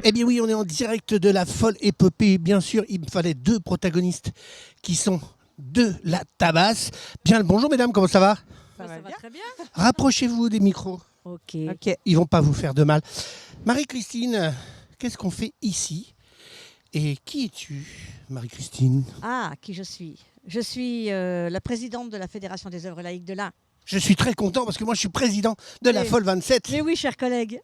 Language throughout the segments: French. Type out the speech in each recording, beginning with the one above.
Eh bien oui, on est en direct de la folle épopée. Bien sûr, il me fallait deux protagonistes qui sont de la tabasse. Bien le bonjour mesdames, comment ça va? Ça va très bien. Rapprochez-vous des micros. Ok. Ils vont pas vous faire de mal. Marie-Christine, qu'est-ce qu'on fait ici? Et qui es-tu, Marie-Christine? Ah, qui je suis? Je suis la présidente de la Fédération des œuvres laïques de l'Ain. Je suis très content parce que moi je suis président de la Folle 27. Mais oui, chers collègues.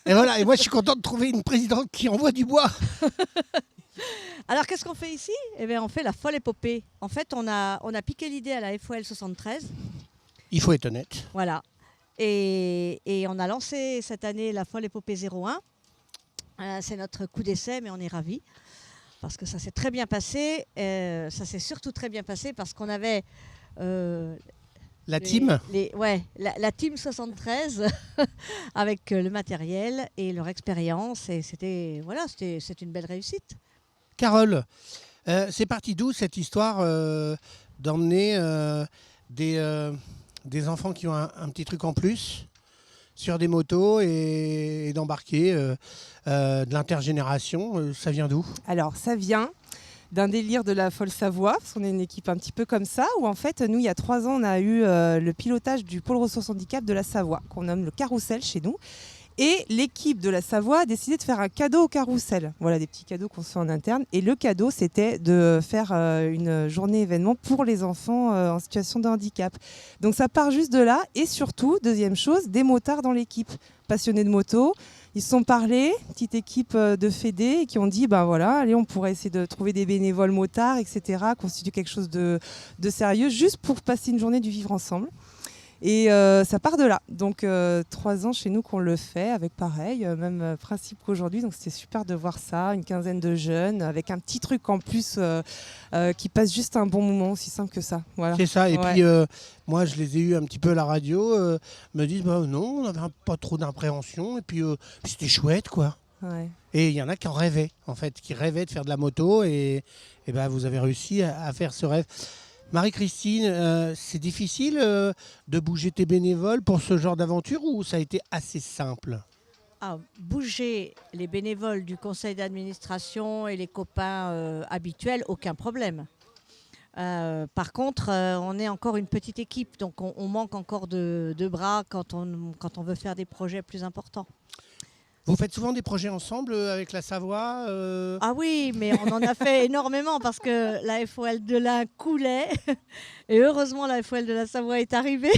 Et voilà, et moi je suis content de trouver une présidente qui envoie du bois. Alors qu'est-ce qu'on fait ici? Eh bien, on fait la folle épopée. En fait, on a piqué l'idée à la FOL 73. Il faut être honnête. Voilà. Et on a lancé cette année la folle épopée 01. C'est notre coup d'essai, mais on est ravis. Parce que ça s'est très bien passé. Ça s'est surtout très bien passé parce qu'on avait... La team la team 73 avec le matériel et leur expérience. Et c'est une belle réussite. Carole, c'est parti d'où cette histoire d'emmener des enfants qui ont un petit truc en plus sur des motos et d'embarquer de l'intergénération? Ça vient d'où? Alors, ça vient d'un délire de la Folle Savoie, parce qu'on est une équipe un petit peu comme ça, où en fait, nous, il y a 3 ans, on a eu le pilotage du pôle ressources handicap de la Savoie, qu'on nomme le Carrousel chez nous. Et l'équipe de la Savoie a décidé de faire un cadeau au Carrousel. Voilà, des petits cadeaux qu'on se fait en interne. Et le cadeau, c'était de faire une journée événement pour les enfants en situation de handicap. Donc ça part juste de là. Et surtout, deuxième chose, des motards dans l'équipe, passionnés de moto. Ils se sont parlé, petite équipe de fédés, qui ont dit, ben voilà, allez, on pourrait essayer de trouver des bénévoles motards, etc., constituer quelque chose de sérieux, juste pour passer une journée du vivre ensemble. Et ça part de là. Donc 3 ans chez nous qu'on le fait, avec pareil, même principe qu'aujourd'hui. Donc c'était super de voir ça, une quinzaine de jeunes, avec un petit truc en plus qui passe juste un bon moment, aussi simple que ça. Voilà. C'est ça, et puis moi je les ai eus un petit peu à la radio, me disent bah, non, on n'avait pas trop d'impréhension, et puis c'était chouette quoi. Ouais. Et il y en a qui en rêvaient, en fait, qui rêvaient de faire de la moto, et ben, vous avez réussi à faire ce rêve. Marie-Christine, c'est difficile de bouger tes bénévoles pour ce genre d'aventure ou ça a été assez simple? Bouger les bénévoles du conseil d'administration et les copains habituels, aucun problème. Par contre, on est encore une petite équipe, donc on manque encore de bras quand on veut faire des projets plus importants. Vous faites souvent des projets ensemble avec la Savoie Ah oui, mais on en a fait énormément parce que la FOL de l'Ain coulait et heureusement la FOL de la Savoie est arrivée.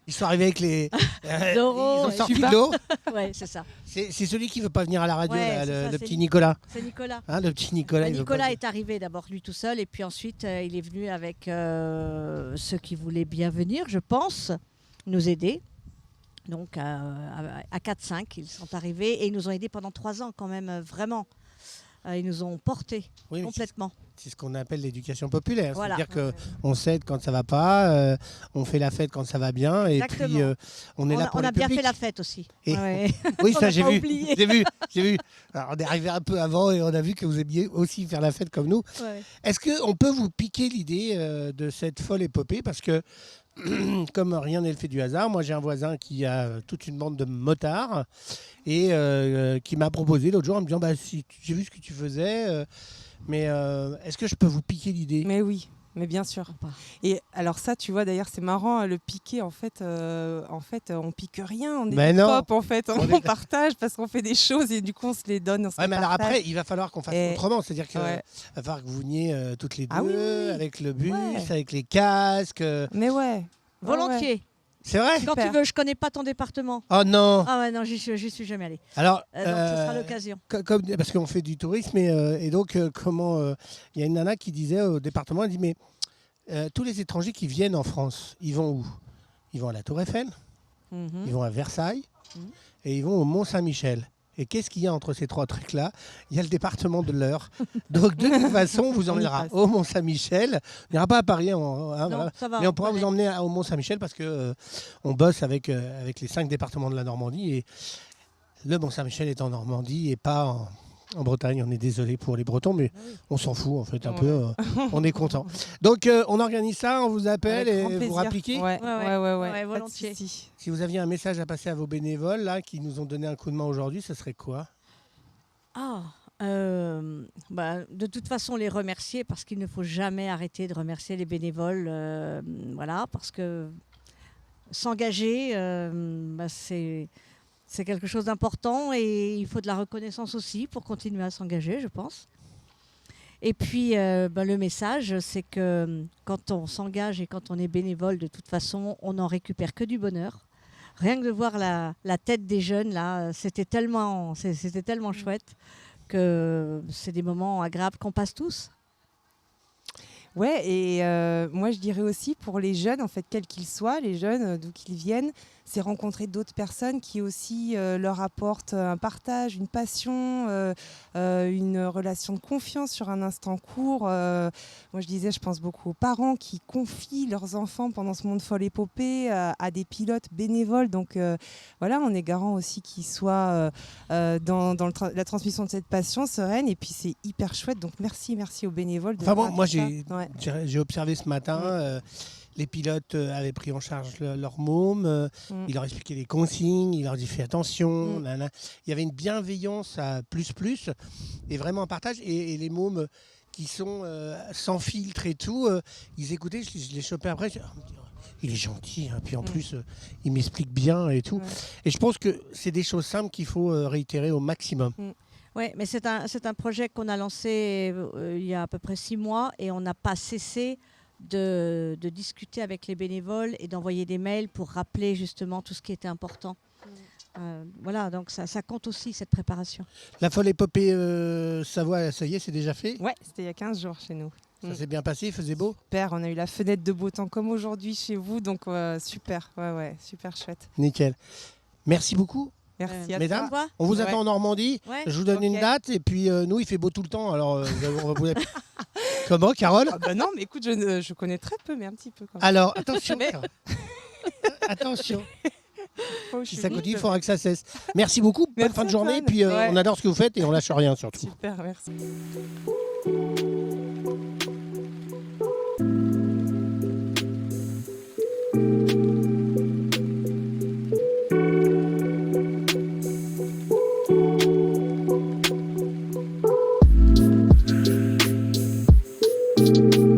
Ils sont arrivés avec les... ils ont sorti de super. l'eau. Ouais, c'est ça. C'est celui qui ne veut pas venir à la radio, Ouais, là, le petit c'est Nicolas. C'est Nicolas. Hein, le petit Nicolas. Nicolas est arrivé d'abord lui tout seul et puis ensuite il est venu avec ceux qui voulaient bien venir, je pense, nous aider. Donc à 4-5, ils sont arrivés et ils nous ont aidés pendant 3 ans quand même, vraiment. Ils nous ont portés complètement. C'est ce qu'on appelle l'éducation populaire. Voilà. C'est-à-dire qu'on s'aide quand ça ne va pas, on fait la fête quand ça va bien, et exactement. puis on est là pour on le a bien public. fait la fête aussi. Oui, ça j'ai vu. Oublié. J'ai vu. Alors, on est arrivé un peu avant et on a vu que vous aimiez aussi faire la fête comme nous. Ouais. Est-ce qu'on peut vous piquer l'idée de cette folle épopée? Parce que comme rien n'est le fait du hasard, moi j'ai un voisin qui a toute une bande de motards et qui m'a proposé l'autre jour en me disant bah, si, j'ai vu ce que tu faisais, mais est-ce que je peux vous piquer l'idée? Mais oui, mais bien sûr. Et alors ça, tu vois, d'ailleurs, c'est marrant, le piquer, en fait, on pique rien, on est pop, en fait, on partage parce qu'on fait des choses et du coup, on se les donne. Mais alors après, il va falloir qu'on fasse autrement, c'est-à-dire qu'il va falloir que vous veniez toutes les deux, avec le bus, avec les casques. Mais ouais. Volontiers. Ouais. C'est vrai? Quand tu veux, je connais pas ton département. Oh non. Ah ouais, non, j'y suis jamais allée. Alors, donc ce sera l'occasion. Parce qu'on fait du tourisme et donc il y a une nana qui disait au département, elle dit mais tous les étrangers qui viennent en France, ils vont où? Ils vont à la Tour Eiffel, ils vont à Versailles et ils vont au Mont-Saint-Michel. Et qu'est-ce qu'il y a entre ces 3 trucs-là? Il y a le département de l'Eure. Donc, de toute façon, on vous emmènera au Mont-Saint-Michel. On n'ira pas à Paris, Non, voilà. ça va, Mais on pourra vous emmener au Mont-Saint-Michel parce qu'on bosse avec les 5 départements de la Normandie. Et le Mont-Saint-Michel est en Normandie et pas en Bretagne. On est désolé pour les Bretons, mais Ah oui. on s'en fout en fait un Ouais. peu. On est content. Donc on organise ça, on vous appelle Avec grand et vous plaisir. rappliquez. Ouais, Ouais, pas de volontiers. souci. Si vous aviez un message à passer à vos bénévoles là, qui nous ont donné un coup de main aujourd'hui, ce serait quoi? De toute façon, les remercier parce qu'il ne faut jamais arrêter de remercier les bénévoles. Voilà, parce que s'engager, c'est quelque chose d'important et il faut de la reconnaissance aussi pour continuer à s'engager, je pense. Et puis, le message, c'est que quand on s'engage et quand on est bénévole, de toute façon, on n'en récupère que du bonheur. Rien que de voir la tête des jeunes, là, c'était tellement chouette que c'est des moments agréables qu'on passe tous. Ouais, et moi je dirais aussi pour les jeunes, en fait, quels qu'ils soient, les jeunes, d'où qu'ils viennent, c'est rencontrer d'autres personnes qui aussi leur apportent un partage, une passion, une relation de confiance sur un instant court. Moi je disais, je pense beaucoup aux parents qui confient leurs enfants pendant ce monde folle épopée à des pilotes bénévoles. Donc voilà, on est garant aussi qu'ils soient dans la transmission de cette passion sereine. Et puis c'est hyper chouette. Donc merci aux bénévoles. Enfin bon, moi ça. j'ai observé ce matin, les pilotes avaient pris en charge leur môme, ils leur expliquaient les consignes, ils leur disaient fais attention, nanana. Il y avait une bienveillance à plus et vraiment un partage. Et les mômes qui sont sans filtre et tout, ils écoutaient, je les chopais après. Il est gentil, hein. Puis en plus, il m'explique bien et tout. Et je pense que c'est des choses simples qu'il faut réitérer au maximum. Oui, mais c'est un projet qu'on a lancé il y a à peu près 6 mois et on n'a pas cessé de discuter avec les bénévoles et d'envoyer des mails pour rappeler justement tout ce qui était important. Voilà, donc ça compte aussi, cette préparation. La folle épopée Savoie, ça y est, c'est déjà fait? Ouais, c'était il y a 15 jours chez nous. Ça s'est bien passé, il faisait beau? Super, on a eu la fenêtre de beau temps comme aujourd'hui chez vous, donc super, super chouette. Nickel. Merci beaucoup. Merci à mesdames. toi. On vous attend en Normandie. Ouais. Je vous donne une Ok. date et puis nous, il fait beau tout le temps. Alors, on va vous... Comment, Carole? Ah bah non, mais écoute, je connais très peu, mais un petit peu quand même. Alors, attention. Mais- Carole. Attention. Oh, je Si suis ça continue, il vite. faudra que ça cesse. Merci beaucoup. Bonne Merci fin de à journée. toi. Puis Ouais. on adore ce que vous faites et on lâche rien surtout. Super, merci.